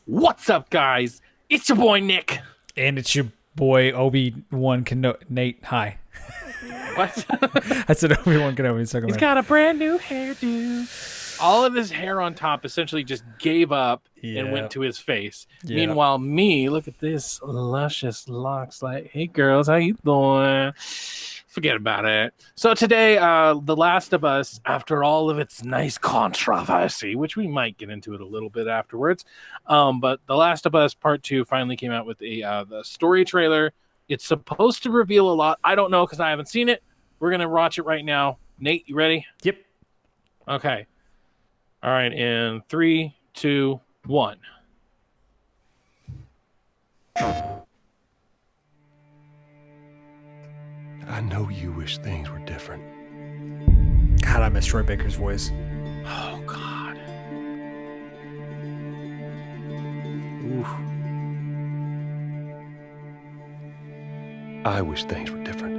What's up, guys? It's your boy Nick. And it's your boy Obi-Wan Nate. Hi. What? I said Obi-Wan Kenobi. He's got a brand new hairdo. All of his hair on top essentially just gave up and went to his face. Yeah. Meanwhile, me, look at this luscious locks. Like, hey girls, how you doing? Forget about it. So today, The Last of Us, after all of its nice controversy, which we might get into it a little bit afterwards, but The Last of Us Part 2 finally came out with the story trailer. It's supposed to reveal a lot. I don't know because I haven't seen it. We're going to watch it right now. Nate, you ready? Yep. Okay. All right, in 3, 2, 1. I know you wish things were different. God, I miss Troy Baker's voice. Oh, God. Oof. I wish things were different.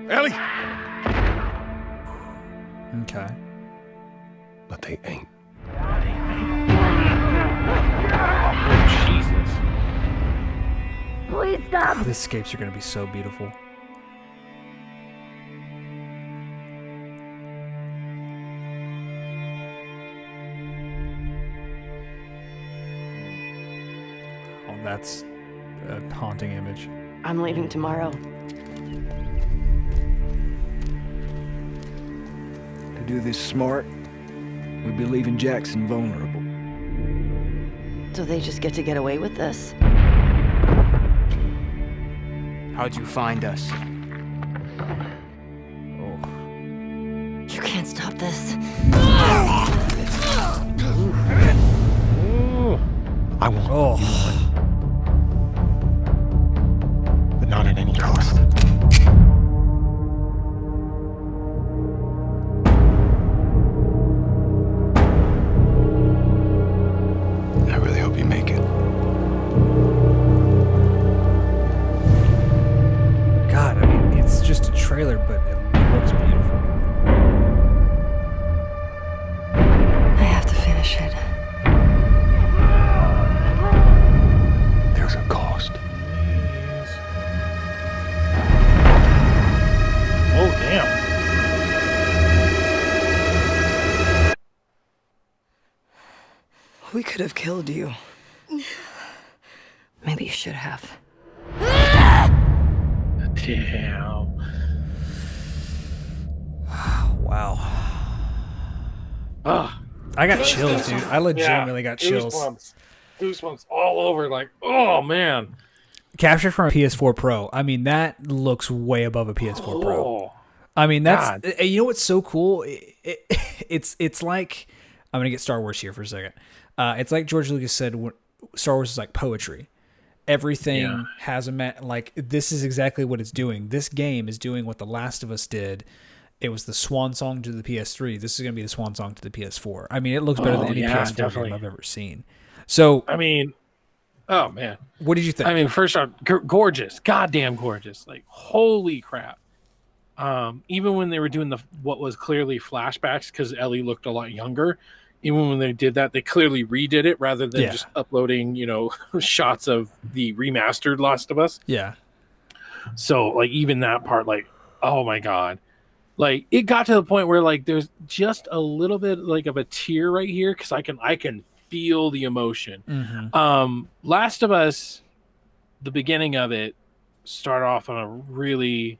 Ellie! Okay. But they ain't. Oh, Jesus. Please stop. Oh, the escapes are going to be so beautiful. Oh, that's a haunting image. I'm leaving tomorrow. To do this smart, we'd be leaving Jackson vulnerable. So they just get to get away with this? How'd you find us? Oh. You can't stop this. I want Oh. but not at any cost. I really hope you make it. God, I mean, it's just a trailer, but it looks beautiful. I have to finish it. There's a cost. Oh, damn. We could have killed you. Maybe you should have. Damn. Wow. Ugh. I got chills, dude. I legitimately got chills. Goosebumps all over. Like, oh, man. Captured from a PS4 Pro. I mean, that looks way above a PS4 Pro. Oh. I mean, that's God. you know what's so cool? It's like, I'm gonna get Star Wars here for a second. It's like George Lucas said, Star Wars is like poetry. Everything has like this is exactly what it's doing. This game is doing what The Last of Us did. It was the swan song to the PS3. This is gonna be the swan song to the PS4. I mean, it looks better than any PS4 definitely. game I've ever seen. So, I mean, oh, man. what did you think? I mean, first off, gorgeous. Goddamn gorgeous. Like, holy crap. Even when they were doing what was clearly flashbacks because Ellie looked a lot younger, even when they did that, they clearly redid it rather than just uploading, shots of the remastered Last of Us. Yeah. So, like, even that part, like, oh my God. Like, it got to the point where, like, there's just a little bit, like, of a tear right here because I can feel the emotion. Mm-hmm. Last of Us, the beginning of it, started off on a really...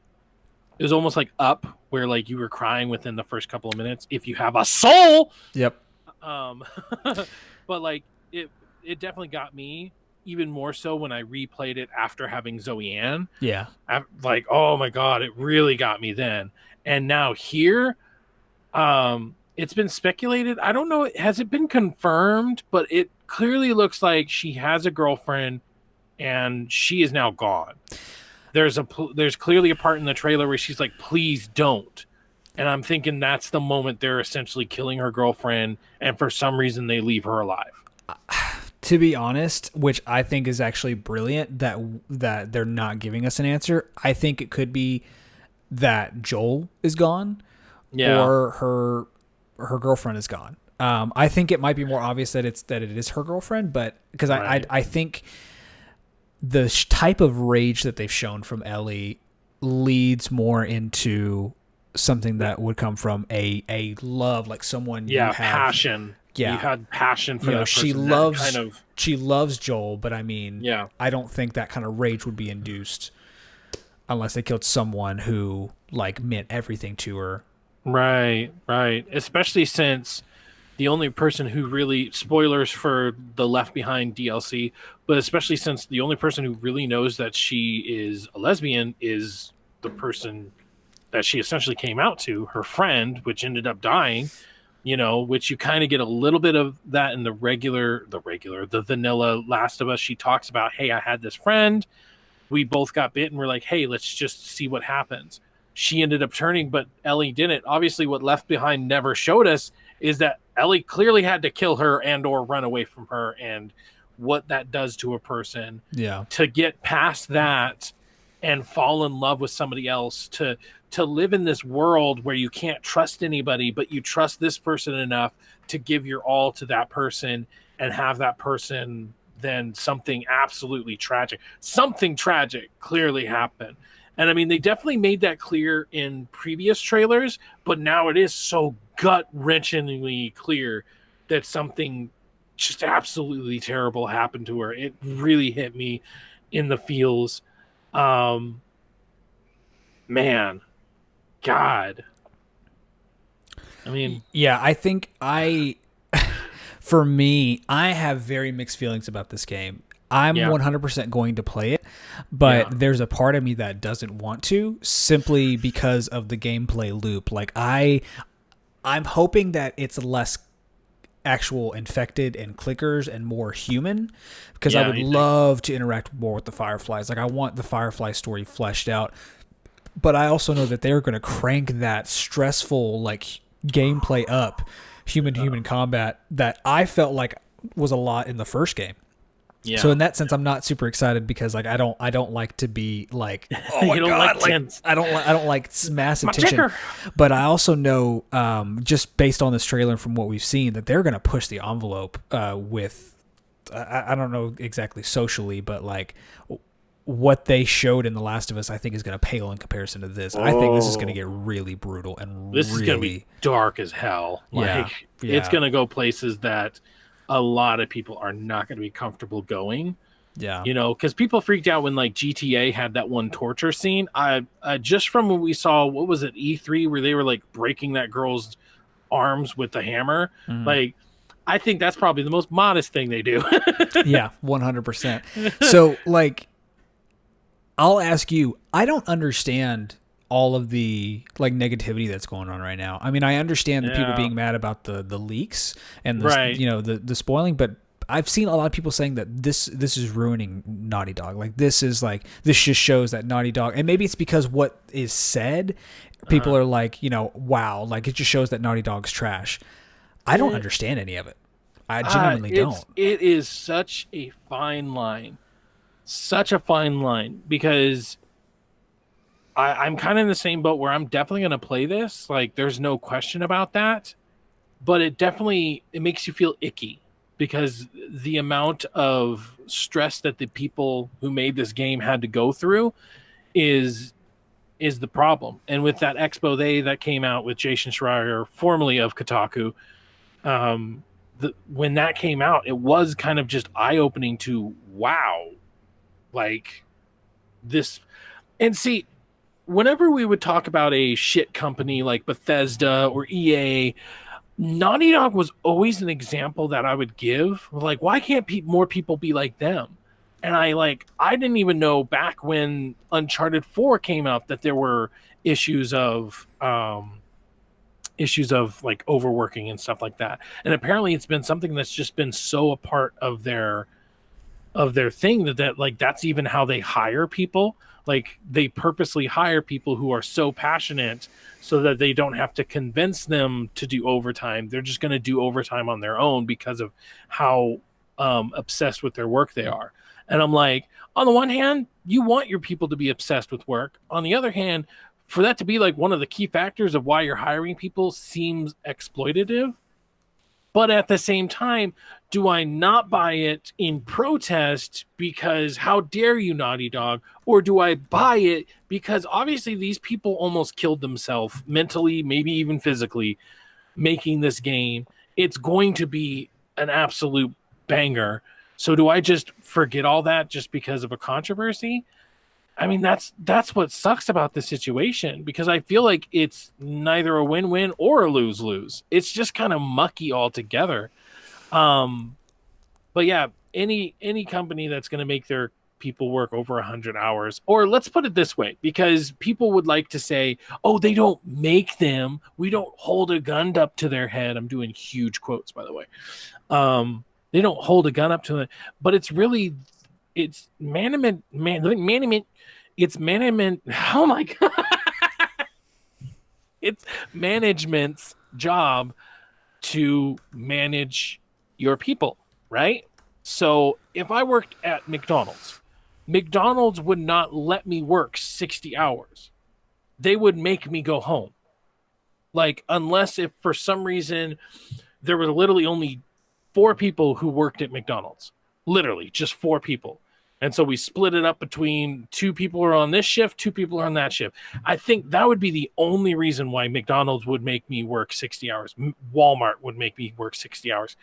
It was almost like Up, where like you were crying within the first couple of minutes. If you have a soul, Yep. but like it definitely got me even more so when I replayed it after having Zoe Ann. Yeah. Like, oh my God, it really got me then. And now here, it's been speculated. I don't know, has it been confirmed? But it clearly looks like she has a girlfriend, and she is now gone. There's clearly a part in the trailer where she's like, please don't. And I'm thinking that's the moment they're essentially killing her girlfriend. And for some reason they leave her alive. To be honest, which I think is actually brilliant that they're not giving us an answer. I think it could be that Joel is gone, or her girlfriend is gone. I think it might be more obvious that it is her girlfriend, but because Right. I think the type of rage that they've shown from Ellie leads more into something that would come from a love, like someone you Yeah, have. passion. You Yeah, had passion for you know, that person. That kind of she loves Joel, but I mean, yeah. I don't think that kind of rage would be induced unless they killed someone who like meant everything to her. Right, right. Especially since the only person who really spoilers for the Left Behind DLC, but especially since the only person who really knows that she is a lesbian is the person that she essentially came out to, her friend, which ended up dying, which you kind of get a little bit of that in the vanilla Last of Us. She talks about, hey, I had this friend, we both got bit, and we're like, hey, let's just see what happens. She ended up turning, but Ellie didn't. Obviously, what Left Behind never showed us is that Ellie clearly had to kill her and or run away from her, and what that does to a person. Yeah. To get past that and fall in love with somebody else, to live in this world where you can't trust anybody, but you trust this person enough to give your all to that person and have that person then something absolutely tragic. Something tragic clearly happened. And I mean, they definitely made that clear in previous trailers, but now it is so gut-wrenchingly clear that something just absolutely terrible happened to her. It really hit me in the feels. Man, God. I mean, Yeah, I think for me, I have very mixed feelings about this game. I'm Yeah. 100% going to play it, but Yeah. there's a part of me that doesn't want to simply because of the gameplay loop. Like I'm hoping that it's less actual infected and clickers and more human because I Yeah, would you think- love to interact more with the Fireflies. Like I want the Firefly story fleshed out, but I also know that they're going to crank that stressful like gameplay up, human to human combat that I felt like was a lot in the first game. Yeah. So in that sense, I'm not super excited because like I don't like to be like, oh my You don't god, like tense. I don't like massive My tension. ticker. But I also know, just based on this trailer and from what we've seen, that they're going to push the envelope with, I don't know exactly socially, but like what they showed in The Last of Us, I think is going to pale in comparison to this. I think this is going to get really brutal and This really, is going to be dark as hell. Yeah, Like, yeah. it's going to go places that a lot of people are not going to be comfortable going. yeah. Because people freaked out when like GTA had that one torture scene. I just from when we saw, what was it, E3, where they were like breaking that girl's arms with the hammer. Mhm. Like, I think that's probably the most modest thing they do. Yeah, 100%. So, like, I'll ask you, I don't understand all of the like negativity that's going on right now. I mean, I understand the people Yeah. being mad about the leaks and the, Right. the spoiling, but I've seen a lot of people saying that this is ruining Naughty Dog. Like this just shows that Naughty Dog, and maybe it's because what is said, people are like, wow, like it just shows that Naughty Dog's trash. I don't understand any of it. I genuinely don't. It is such a fine line. Such a fine line, because I'm kind of in the same boat where I'm definitely going to play this. Like, there's no question about that. But it makes you feel icky, because the amount of stress that the people who made this game had to go through is the problem. And with that expo that came out with Jason Schreier, formerly of Kotaku, when that came out, it was kind of just eye-opening to, wow, like this. And see, whenever we would talk about a shit company like Bethesda or EA, Naughty Dog was always an example that I would give. Like, why can't more people be like them? And I didn't even know back when Uncharted 4 came out that there were issues of like overworking and stuff like that. And apparently it's been something that's just been so a part of their thing that like that's even how they hire people. Like, they purposely hire people who are so passionate so that they don't have to convince them to do overtime. They're just going to do overtime on their own because of how obsessed with their work they are. And I'm like, on the one hand, you want your people to be obsessed with work. On the other hand, for that to be like one of the key factors of why you're hiring people seems exploitative. But at the same time, do I not buy it in protest because how dare you, Naughty Dog? Or do I buy it because obviously these people almost killed themselves mentally, maybe even physically, making this game? It's going to be an absolute banger. So do I just forget all that just because of a controversy? I mean, that's what sucks about the situation, because I feel like it's neither a win-win or a lose-lose. It's just kind of mucky altogether. Um, but yeah, any company that's going to make their people work over 100 hours, or let's put it this way, because people would like to say, "Oh, they don't make them. We don't hold a gun up to their head." I'm doing huge quotes, by the way. They don't hold a gun up to it, but it's really it's management. It's management. Oh my god! It's management's job to manage your people, right? So if I worked at McDonald's, McDonald's would not let me work 60 hours. They would make me go home. Like, unless if for some reason there were literally only 4 people who worked at McDonald's, literally just 4 people. And so we split it up between 2 people are on this shift, 2 people are on that shift. I think that would be the only reason why McDonald's would make me work 60 hours. Walmart would make me work 60 hours.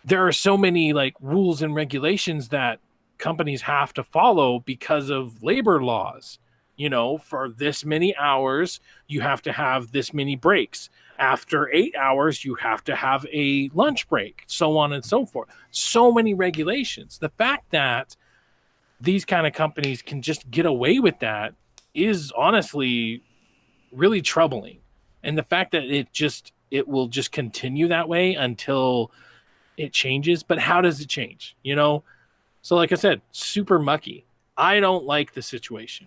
There are so many like rules and regulations that companies have to follow because of labor laws. You know, for this many hours, you have to have this many breaks. After 8 hours, you have to have a lunch break, so on and so forth. So many regulations. The fact that these kind of companies can just get away with that is honestly really troubling. And the fact that it will just continue that way until it changes. But how does it change? You know? So like I said, super mucky. I don't like the situation.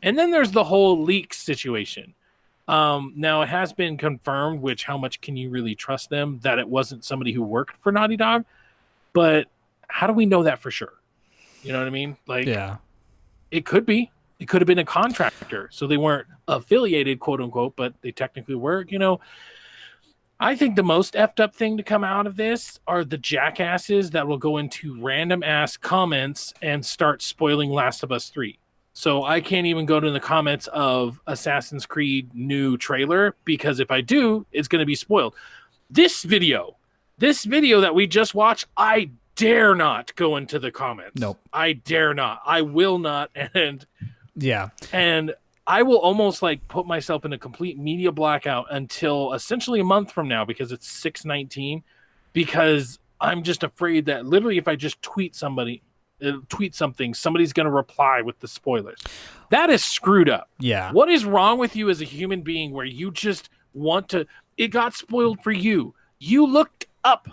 And then there's the whole leaks situation. Now it has been confirmed, which how much can you really trust them, that it wasn't somebody who worked for Naughty Dog? But how do we know that for sure? You know what I mean? Like, Yeah. it could be. It could have been a contractor. So they weren't affiliated, quote unquote, but they technically were. You know, I think the most effed up thing to come out of this are the jackasses that will go into random ass comments and start spoiling Last of Us 3. So I can't even go to the comments of Assassin's Creed new trailer, because if I do, it's going to be spoiled. This video that we just watched, I dare not go into the comments. Nope. I dare not. I will not. And Yeah. And I will almost like put myself in a complete media blackout until essentially a month from now, because it's 6/19, because I'm just afraid that literally if I just tweet something, somebody's going to reply with the spoilers. That is screwed up. Yeah. What is wrong with you as a human being where you just want to, it got spoiled for you. You looked it up.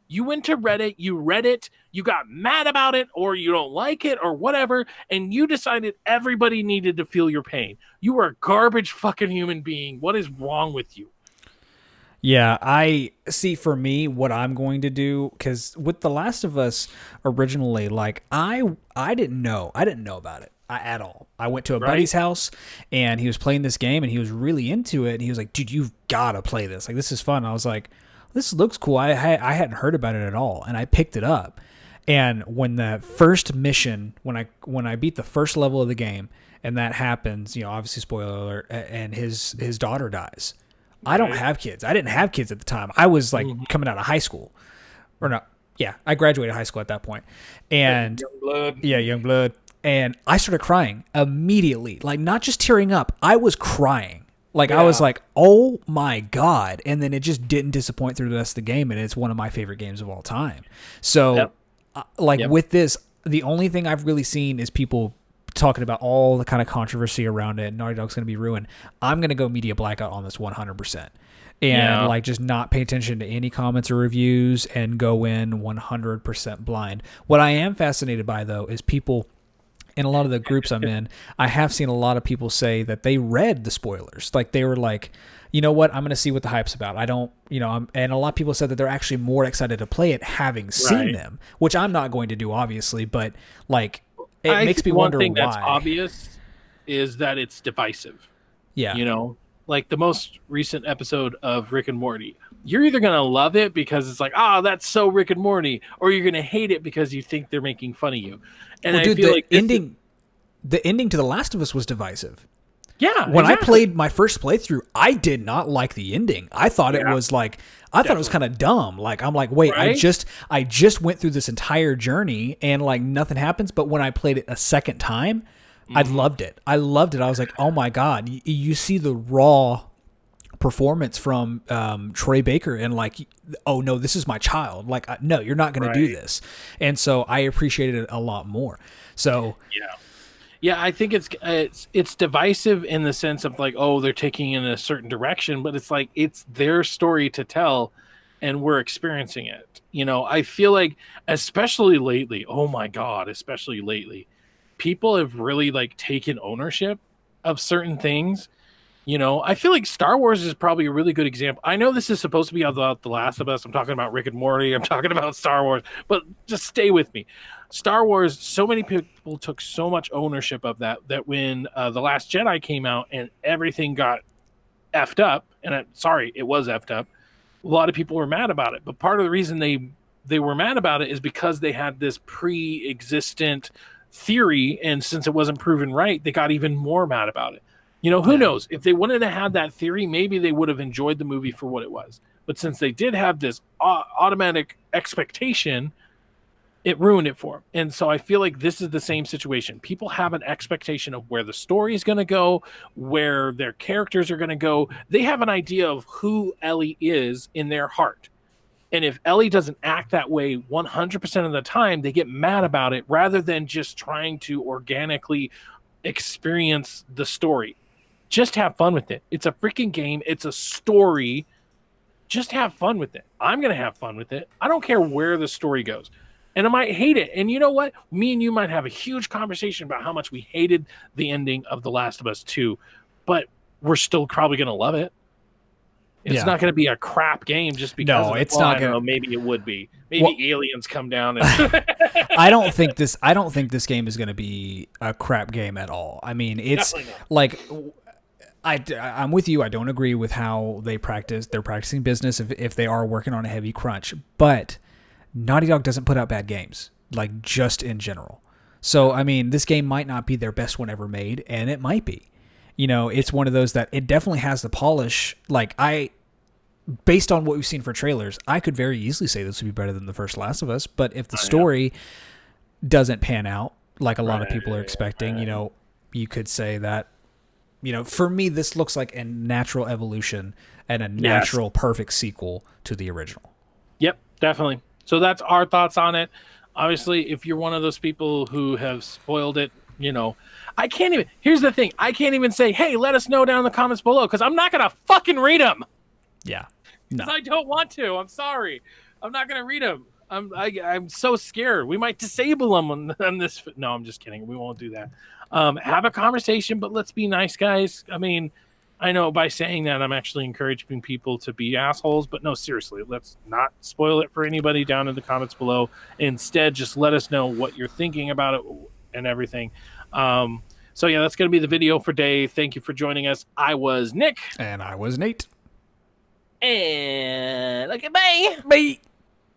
You went to Reddit, you read it, you got mad about it, or you don't like it, or whatever, and you decided everybody needed to feel your pain. You are a garbage fucking human being. What is wrong with you? Yeah, I see. For me, what I'm going to do, because with The Last of Us originally, like I didn't know about it at all. I went to a buddy's house and he was playing this game and he was really into it. And he was like, "Dude, you've got to play this. Like, this is fun." I was like, "This looks cool." I hadn't heard about it at all, and I picked it up. And when the first mission, when I beat the first level of the game, and that happens, you know, obviously spoiler alert, and his daughter dies. I don't have kids. I didn't have kids at the time. I was like coming out of high school, or not. Yeah, I graduated high school at that point, and Young blood. Yeah, young blood. And I started crying immediately, like not just tearing up. I was crying. Like I was like, "Oh my god!" And then it just didn't disappoint through the rest of the game, and it's one of my favorite games of all time. So, with this, the only thing I've really seen is people talking about all the kind of controversy around it. Naughty Dog's going to be ruined. I'm going to go media blackout on this 100%. And like just not pay attention to any comments or reviews and go in 100% blind. What I am fascinated by, though, is people in a lot of the groups I'm in, I have seen a lot of people say that they read the spoilers. Like they were like, you know what, I'm going to see what the hype's about. I don't, you know, and a lot of people said that they're actually more excited to play it having seen them, which I'm not going to do, obviously, but like, it makes me wonder why. One thing that's obvious is that it's divisive. Yeah. You know, like the most recent episode of Rick and Morty, you're either gonna love it because it's like, oh, that's so Rick and Morty, or you're gonna hate it because you think they're making fun of you. And Well, I dude, feel like the ending to The Last of Us was divisive. yeah, When I exactly. played my first playthrough, I did not like the ending. I thought it Yeah. was like, I thought it was kind of dumb. Like, I'm like, wait, Right? I just went through this entire journey and like nothing happens. But when I played it a second time, I loved it. I loved it. I was like, oh my God, you see the raw performance from Troy Baker and like, oh no, this is my child. Like, no, you're not going to do Right. this. And so I appreciated it a lot more. So Yeah. Yeah, I think it's divisive in the sense of like, oh, they're taking in a certain direction, but it's like it's their story to tell, and we're experiencing it. You know, I feel like, especially lately, oh my God, especially lately, people have really like taken ownership of certain things. You know, I feel like Star Wars is probably a really good example. I know this is supposed to be about The Last of Us. I'm talking about Rick and Morty. I'm talking about Star Wars, but just stay with me. Star Wars, so many people took so much ownership of that when The Last Jedi came out and everything got effed up, and sorry, it was effed up. A lot of people were mad about it, but part of the reason they were mad about it is because they had this pre-existent theory, and since it wasn't proven right, they got even more mad about it. You know, who knows? If they wouldn't have had that theory, maybe they would have enjoyed the movie for what it was. But since they did have this automatic expectation, it ruined it for them. And so I feel like this is the same situation. People have an expectation of where the story is going to go, where their characters are going to go. They have an idea of who Ellie is in their heart. And if Ellie doesn't act that way 100% of the time, they get mad about it rather than just trying to organically experience the story. Just have fun with it. It's a freaking game. It's a story. Just have fun with it. I'm going to have fun with it. I don't care where the story goes. And I might hate it. And you know what? Me and you might have a huge conversation about how much we hated the ending of The Last of Us 2, but we're still probably going to love it. It's Yeah. not going to be a crap game just because No, of it. it's Well, not I don't gonna- know, maybe it would be. Maybe Well- aliens come down and I don't think this game is going to be a crap game at all. I mean, it's Definitely not. like I'm with you. I don't agree with how they practice. They're practicing business if they are working on a heavy crunch. But Naughty Dog doesn't put out bad games, like just in general. So, I mean, this game might not be their best one ever made, and it might be. You know, it's one of those that it definitely has the polish. Like, based on what we've seen for trailers, I could very easily say this would be better than the first Last of Us. But if the story doesn't pan out like a lot of people are expecting, you know, you could say that, you know, for me, this looks like a natural evolution and a natural perfect sequel to the original. Yep, definitely. So that's our thoughts on it. Obviously, if you're one of those people who have spoiled it, you know, I can't even. Here's the thing: I can't even say, "Hey, let us know down in the comments below," because I'm not gonna fucking read them. Yeah. Because No. I don't want to. I'm sorry. I'm not gonna read them. I'm so scared. We might disable them on this. No, I'm just kidding. We won't do that. Have a conversation, but let's be nice, guys. I mean, I know by saying that I'm actually encouraging people to be assholes, but no, seriously, let's not spoil it for anybody down in the comments below. Instead, just let us know what you're thinking about it and everything. So yeah, that's going to be the video for today. Thank you for joining us. I was Nick. And I was Nate. And okay, bye. Bye.